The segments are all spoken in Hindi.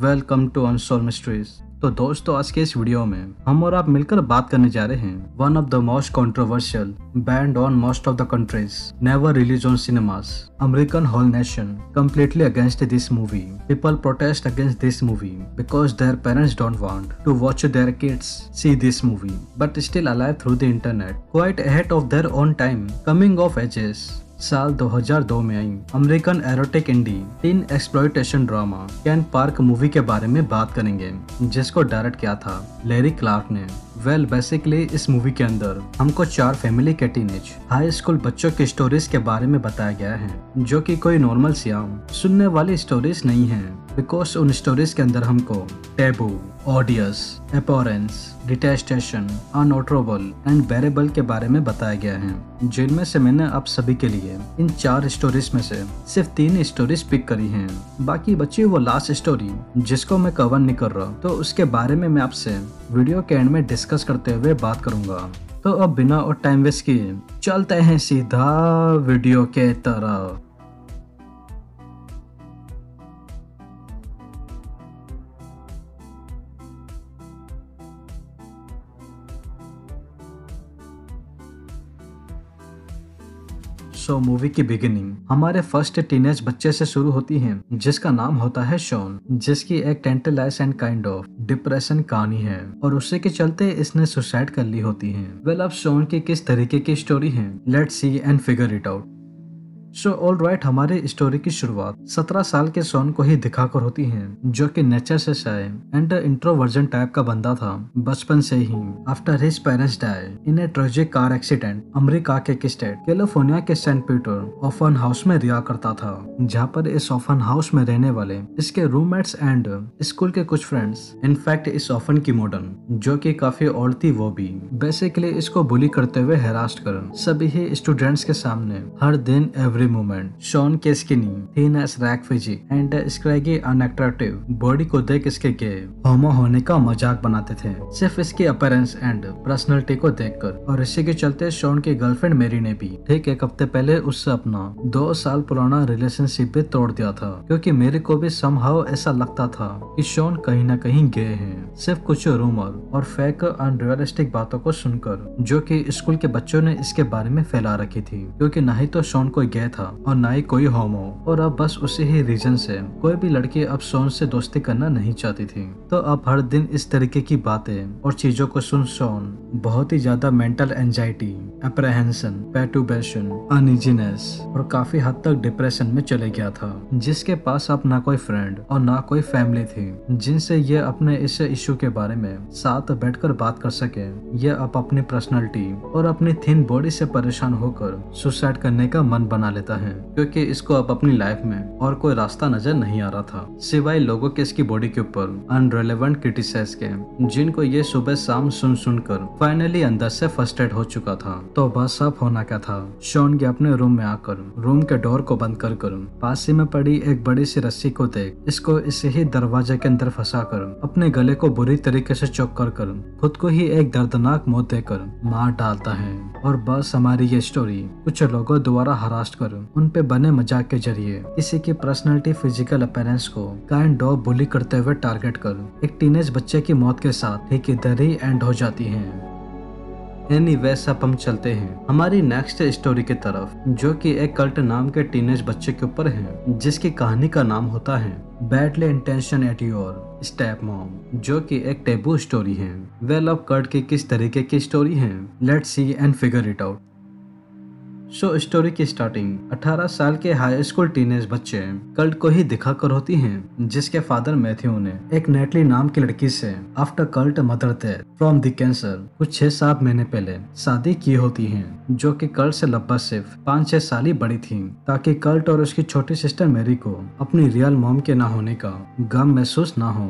Welcome to unsolved mysteries. तो दोस्तों, आज के इस वीडियो में हम और आप मिलकर बात करने जा रहे हैं one of the most controversial band on most of the countries never release on cinemas American whole nation completely against this movie. People protest against this movie because their parents don't want to watch their kids see this movie, but still alive through the internet, quite ahead of their own time, coming of ages. साल 2002 में आई American erotic indie teen exploitation drama Ken Park movie के बारे में बात करेंगे, जिसको डायरेक्ट किया था लैरी क्लार्क ने। बेसिकली इस मूवी के अंदर हमको 4 फैमिली के टीनेज हाई स्कूल बच्चों की स्टोरीज के बारे में बताया गया है, जो कि कोई नॉर्मल सी आम सुनने वाली स्टोरीज नहीं है, बिकॉज उन स्टोरीज के अंदर हमको टैबू, ऑडियस, एपोरेंस, डिटेस्टेशन, अनऑटरेबल एंड बेरेबल के बारे में बताया गया है, जिनमें से मैंने आप सभी के लिए इन 4 स्टोरीज में से सिर्फ 3 स्टोरीज पिक करी हैं। बाकी बची वो लास्ट स्टोरी जिसको मैं कवर नहीं कर रहा, तो उसके बारे में मैं आपसे वीडियो के एंड में डिस्कस करते हुए बात करूंगा। तो अब बिना और टाइम वेस्ट किए चलते हैं सीधा वीडियो के तरफ। मूवी की बिगिनिंग हमारे फर्स्ट टीनेज बच्चे से शुरू होती है, जिसका नाम होता है शॉन, जिसकी एक tantalise and kind of depression कहानी है और उसी के चलते इसने सुसाइड कर ली होती है। वेल, अब शॉन की किस तरीके की स्टोरी है, let's see and figure it out. All right, हमारी स्टोरी की शुरुआत 17 साल के शॉन को ही दिखाकर होती है, जो कि नेचर से शाय एंड इंट्रोवर्जन टाइप का बंदा था बचपन से ही। आफ्टर हिज पेरेंट्स डाई इन ए ट्रेजिक कार एक्सीडेंट अमेरिका के एक स्टेट कैलिफोर्निया के सेंट पीटर ऑफन हाउस में रिया करता था, जहाँ पर इस ऑफन हाउस में रहने वाले इसके रूममेट्स एंड स्कूल के कुछ फ्रेंड्स, इनफैक्ट इस ऑफन की मॉडर्न जो कि काफी ओल्ड थी, वो भी बेसिकली इसको बुली करते हुए हैरास्ट कर सभी ही स्टूडेंट्स के सामने हर दिन एवरी मोमेंट शॉन के skinny, thin as rag physique and scraggy unattractive body को देख इसके गे होमो होने का मजाक बनाते थे, सिर्फ इसकी अपीयरेंस एंड पर्सनालिटी को देखकर। और इसी के चलते शॉन की गर्लफ्रेंड मेरी ने भी ठीक एक हफ्ते पहले उससे अपना 2 साल पुराना रिलेशनशिप भी तोड़ दिया था, क्योंकि मेरे को भी समहाउ ऐसा लगता था कि शॉन कहीं न कहीं गे है, सिर्फ कुछ रूमर और फेक अनरियलिस्टिक बातों को सुनकर, जो कि स्कूल के बच्चों ने इसके बारे में फैला रखी थी, क्योंकि न ही तो शॉन कोई गे था और ना ही कोई होमो, और अब बस उसी ही रीजन से कोई भी लड़की अब शॉन से दोस्ती करना नहीं चाहती थी। तो अब हर दिन इस तरीके की बातें और चीजों को सुन शॉन बहुत ही ज्यादा मेंटल एंजाइटी, एप्रहेंशन, पेटुबेशन, अनइजीनेस और काफी हद तक डिप्रेशन में चले गया था, जिसके पास अब ना कोई फ्रेंड और ना कोई फैमिली थी जिनसे ये अपने इस इश्यू के बारे में साथ बैठकर बात कर सके। ये अब अपनी पर्सनालिटी और अपनी थिन बॉडी से परेशान होकर सुसाइड करने का मन बना लेता है, क्योंकि इसको अब अपनी लाइफ में और कोई रास्ता नजर नहीं आ रहा था सिवाय लोगों के इसकी बॉडी के ऊपर अनरेलेवेंट क्रिटिसाइज के, जिनको ये सुबह शाम सुन सुनकर फाइनली अंदर से फ्रस्ट्रेट हो चुका था। तो बस अब होना क्या था, शॉन के अपने रूम में आकर रूम के डोर को बंद कर पास ही में पड़ी एक बड़ी सी रस्सी को देख इसको इसे ही दरवाजे के अंदर फंसा कर अपने गले को बुरी तरीके से चौक कर खुद को ही एक दर्दनाक मौत देकर मार डालता है। और बस हमारी ये स्टोरी कुछ लोगों द्वारा हरास्ट कर उन पे बने मजाक के जरिए किसी की पर्सनालिटी, फिजिकल अपीयरेंस को काइंड ऑफ बुली करते हुए टारगेट कर एक टीनेज बच्चे की मौत के साथ एक इधर ही एंड हो जाती है। एनीवेज, अब हम चलते हैं हमारी नेक्स्ट स्टोरी की तरफ, जो कि एक कल्ट नाम के टीनेज बच्चे के ऊपर है, जिसकी कहानी का नाम होता है badly intention at your step mom, जो कि एक टेबू स्टोरी है। वेल, अब कल्ट की किस तरीके की स्टोरी है, let's see and figure it out. Story की स्टार्टिंग 18 साल के हाई स्कूल टीनेज बच्चे कल्ट को ही दिखाकर होती हैं, जिसके फादर मैथ्यू ने एक नेटली नाम की लड़की से after cult mother death from the cancer कुछ 6-7 महीने पहले शादी की होती हैं, जो कि कल्ट से लगभग सिर्फ 5-6 साल ही बड़ी थी, ताकि कल्ट और उसकी छोटी सिस्टर मैरी को अपनी रियल मॉम के ना होने का गम महसूस ना हो।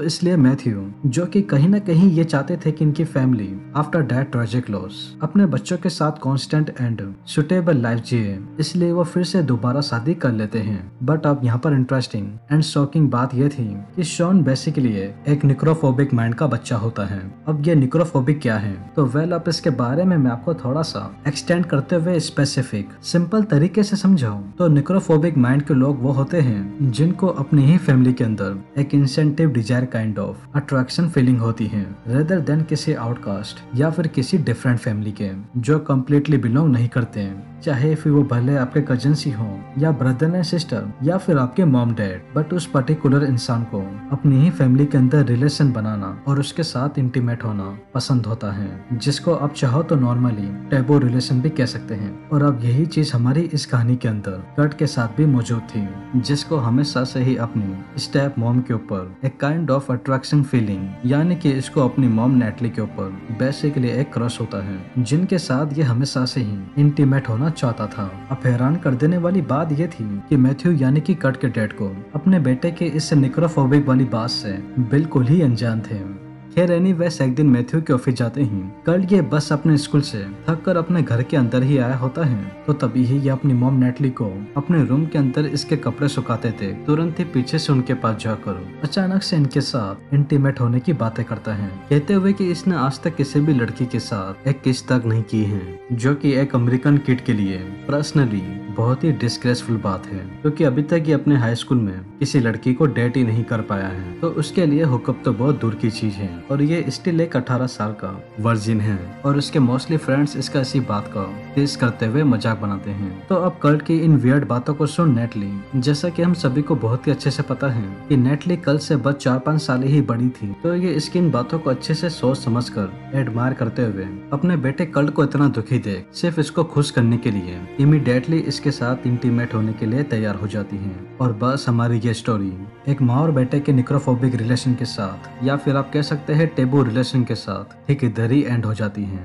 इसलिए मैथ्यू, जो कि कहीं न कहीं ये चाहते थे कि इनकी family after that tragic loss अपने बच्चों के साथ कॉन्स्टेंट एंड सुटेबल लाइफ जिए, इसलिए वो फिर से दोबारा शादी कर लेते हैं। बट अब यहाँ पर इंटरेस्टिंग एंड शॉकिंग बात यह थी कि शॉन बेसिकली एक निक्रोफोबिक माइंड का बच्चा होता है। अब ये निक्रोफोबिक क्या है, तो वेल अब इसके बारे में मैं आपको थोड़ा सा एक्सटेंड करते हुए स्पेसिफिक सिंपल तरीके से समझाऊं तो निक्रोफोबिक माइंड के लोग वो होते हैं जिनको अपनी ही फैमिली के अंदर एक incentive desire kind of attraction feeling होती है रेदर देन किसी आउटकास्ट या फिर किसी डिफरेंट फैमिली के जो कम्प्लीटली बिलोंग नहीं करते हैं, चाहे फिर वो भले आपके कजन्स ही हो या ब्रदर एंड सिस्टर या फिर आपके मॉम डैड। बट उस पर्टिकुलर इंसान को अपनी ही फैमिली के अंदर रिलेशन बनाना और उसके साथ इंटीमेट होना पसंद होता है, जिसको आप चाहो तो नॉर्मली टैबू रिलेशन भी कह सकते हैं। और अब यही चीज हमारी इस कहानी के अंदर कर्ट के साथ भी मौजूद थी, जिसको हमेशा से ही अपनी स्टेप मॉम के ऊपर एक काइंड ऑफ अट्रैक्शन फीलिंग, यानी कि इसको अपनी मॉम नेटली के ऊपर बेसिकली एक क्रश होता है, जिनके साथ ये हमेशा से ही इंटीमेट होना चाहता था। अब हैरान कर देने वाली बात यह थी कि मैथ्यू यानी कि कर्ट के डैड को अपने बेटे के इस निक्रोफोबिक वाली बात से बिल्कुल ही अनजान थे। खैर एनीवेज एक दिन मैथ्यू के ऑफिस जाते ही कर्ट ये बस अपने स्कूल से थक कर अपने घर के अंदर ही आया होता है, तो तभी ही ये अपनी मॉम नेटली को अपने रूम के अंदर इसके कपड़े सुखाते थे तुरंत ही पीछे से उनके पास जाकर अचानक से इनके साथ इंटीमेट होने की बातें करता है, कहते हुए कि इसने आज तक किसी भी लड़की के साथ एक किस तक नहीं की है, जो कि एक अमेरिकन किड के लिए पर्सनली बहुत ही डिस्ग्रेसफुल बात है, क्योंकि अभी तक ये अपने हाई स्कूल में किसी लड़की को डेट ही नहीं कर पाया है, तो उसके लिए हुकअप तो बहुत दूर की चीज है। और ये स्टिल एक 18 साल का वर्जिन है और उसके मोस्टली फ्रेंड्स इसका इसी बात का टेज करते हुए मजाक बनाते हैं। तो अब कर्ट की इन वियर्ड बातों को सुन नेटली, जैसा कि हम सभी को बहुत ही अच्छे से पता है कि नेटली कल से बस 4-5 साल ही बड़ी थी, तो ये इसकी इन बातों को अच्छे से सोच समझ कर एडमायर करते हुए अपने बेटे कर्ट को इतना दुखी देख सिर्फ इसको खुश करने के लिए इमीडिएटली इसके साथ इंटीमेट होने के लिए तैयार हो जाती है। और बस हमारी ये स्टोरी एक माँ और बेटे के निक्रोफोबिक रिलेशन के साथ, या फिर आप कह सकते हैं टेबू रिलेशन के साथ, ठीक इधर ही एंड हो जाती है।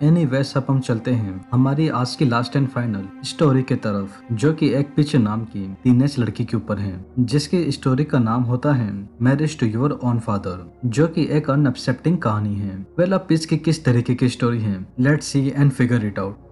एनीवेज अब हम चलते हैं हमारी आज की लास्ट एंड फाइनल स्टोरी के तरफ, जो कि एक पिच नाम की टीनेज लड़की के ऊपर है, जिसकी स्टोरी का नाम होता है marriage to your own father, जो कि एक अनएक्सेप्टिंग कहानी है। वेल अब पिच की किस तरीके की स्टोरी है, let's see and figure it out.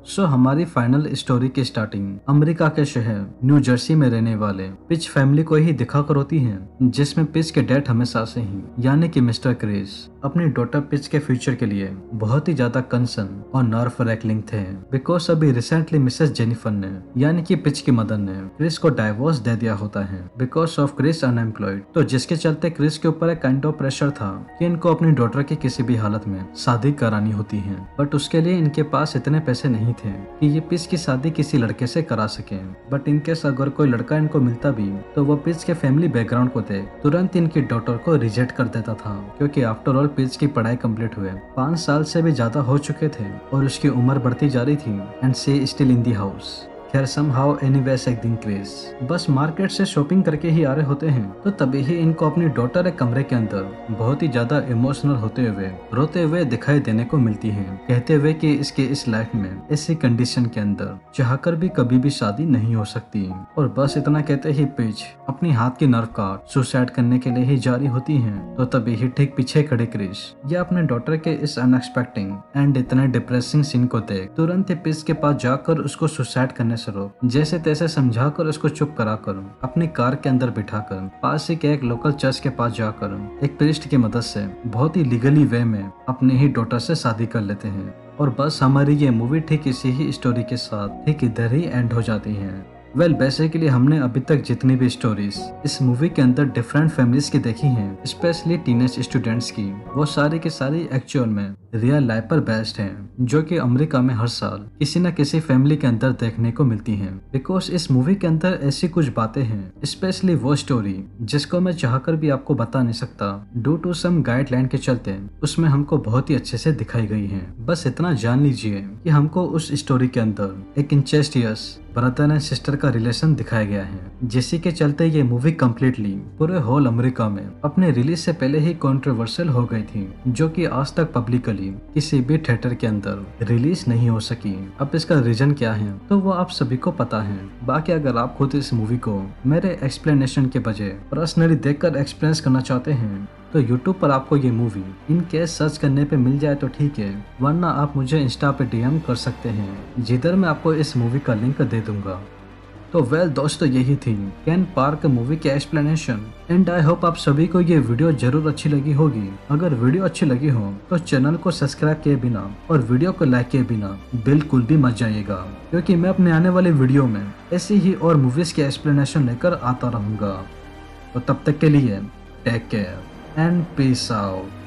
So हमारी फाइनल स्टोरी की स्टार्टिंग अमेरिका के शहर न्यू जर्सी में रहने वाले पिच फैमिली को ही दिखाकर होती है, जिसमें पिच के डैड हमेशा से ही यानी कि मिस्टर क्रिस अपनी डॉटर पिच के फ्यूचर के लिए बहुत ही ज्यादा कंसर्न और नर्व रैकलिंग थे, बिकॉज अभी रिसेंटली मिसेस जेनिफर ने यानी कि पिच की मदर ने क्रिस को डाइवोर्स दे दिया होता है बिकॉज ऑफ क्रिस अनएम्प्लॉयड, तो जिसके चलते क्रिस के ऊपर एक काइंड ऑफ प्रेशर था कि इनको अपनी डॉटर की किसी भी हालत में शादी करानी होती है। बट उसके लिए इनके पास इतने पैसे नहीं थे कि ये पिच की शादी किसी लड़के से करा सके। बट इनकेस अगर कोई लड़का इनको मिलता भी तो वो पिच के फैमिली बैकग्राउंड को देख तुरंत इनकी डॉटर को रिजेक्ट कर देता था, क्योंकि आफ्टर ऑल पिच की पढ़ाई कंप्लीट हुए 5 साल से भी ज्यादा हो चुके थे और उसकी उम्र बढ़ती जा रही थी and she still in the house. खैर समहाउ एनीवेज एक दिन क्रिस बस मार्केट से शॉपिंग करके ही आ रहे होते हैं, तो तभी ही इनको अपनी डॉटर एक कमरे के अंदर बहुत ही ज्यादा इमोशनल होते हुए रोते हुए दिखाई देने को मिलती है, कहते हुए कि इसके इस लाइफ में ऐसी कंडीशन के अंदर चाहकर भी कभी भी शादी नहीं हो सकती। और बस इतना कहते ही पिच अपनी हाथ की नर्व काट सुसाइड करने के लिए ही जारी होती है, तो तभी ही ठीक पीछे खड़े क्रिस या अपने डॉटर के इस अनएक्सपेक्टिंग एंड इतने डिप्रेसिंग सीन को देख तुरंत ही पिच के पास जाकर उसको सुसाइड करने जैसे तैसे समझाकर उसको चुप कराकर अपनी कार के अंदर बिठाकर पास ही के एक लोकल चर्च के पास जाकर एक प्रीस्ट की मदद से बहुत ही लीगली वे में अपने ही डॉटर से शादी कर लेते हैं। और बस हमारी ये मूवी ठीक इसी ही स्टोरी के साथ ठीक इधर ही एंड हो जाती है। वेल बेसिकली हमने अभी तक जितनी भी स्टोरीज इस मूवी के अंदर डिफरेंट फैमिलीज की देखी हैं, स्पेशली टीनेज स्टूडेंट्स की, वो सारी की सारी एक्चुअल में रियल लाइफ पर बेस्ड हैं, जो कि अमेरिका में हर साल किसी न किसी फैमिली के अंदर देखने को मिलती हैं। बिकॉज इस मूवी के अंदर ऐसी कुछ बातें हैं, स्पेशली वो स्टोरी जिसको मैं चाहकर भी आपको बता नहीं सकता ड्यू टू सम गाइडलाइन के चलते, उसमें हमको बहुत ही अच्छे से दिखाई गई है। बस इतना जान लीजिए कि हमको उस स्टोरी के अंदर एक इंसेस्टियस ब्रदर एंड सिस्टर का रिलेशन दिखाया गया है, जिसी के चलते ये मूवी कम्प्लीटली पूरे होल अमेरिका में अपने रिलीज से पहले ही कंट्रोवर्शियल हो गई थी, जो कि आज तक पब्लिकली किसी भी थिएटर के अंदर रिलीज नहीं हो सकी। अब इसका रीजन क्या है तो वो आप सभी को पता है। बाकी अगर आप खुद इस मूवी को मेरे एक्सप्लेनेशन के बजाय पर्सनली देखकर एक्सपीरियंस करना चाहते हैं तो यूट्यूब पर आपको ये मूवी इन केस सर्च करने पे मिल जाए तो ठीक है, वरना आप मुझे इंस्टा पे डीएम कर सकते हैं, जिधर मैं आपको इस मूवी का लिंक दे दूंगा। तो वेल दोस्तों, यही थी केन पार्क मूवी की एक्सप्लेनेशन एंड आई होप आप सभी को ये वीडियो जरूर अच्छी लगी होगी। अगर वीडियो अच्छी लगी हो तो चैनल को सब्सक्राइब किए बिना और वीडियो को लाइक किए बिना बिल्कुल भी मत जाइएगा, क्योंकि मैं अपने आने वाले वीडियो में ऐसी ही और मूवीज की एक्सप्लेनेशन लेकर आता रहूंगा। तो तब तक के लिए take care and peace out.